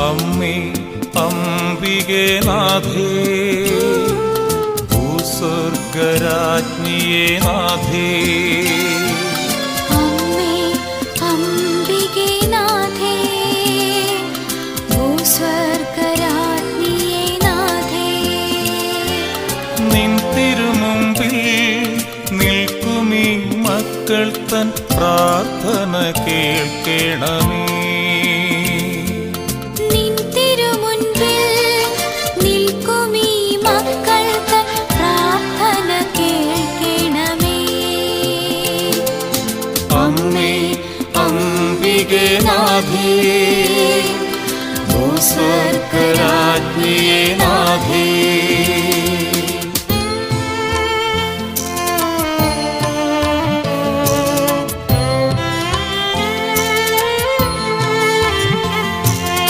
അമ്മേ അംബികേ നാഥേ ഭൂസ്വർഗരാജ്ഞിയേ നാഥേ അമ്മേ അംബികേ നാഥേ ഭൂസ്വർഗരാജ്ഞിയേ നാഥേ നിൻ തിരുമുമ്പിൽ നിൽക്കുമീ മക്കൾ തൻ പ്രാർത്ഥന കേൾക്കണമേ അംബികേ നാഥേ ഭൂസ്വർഗരാജ്ഞിയേ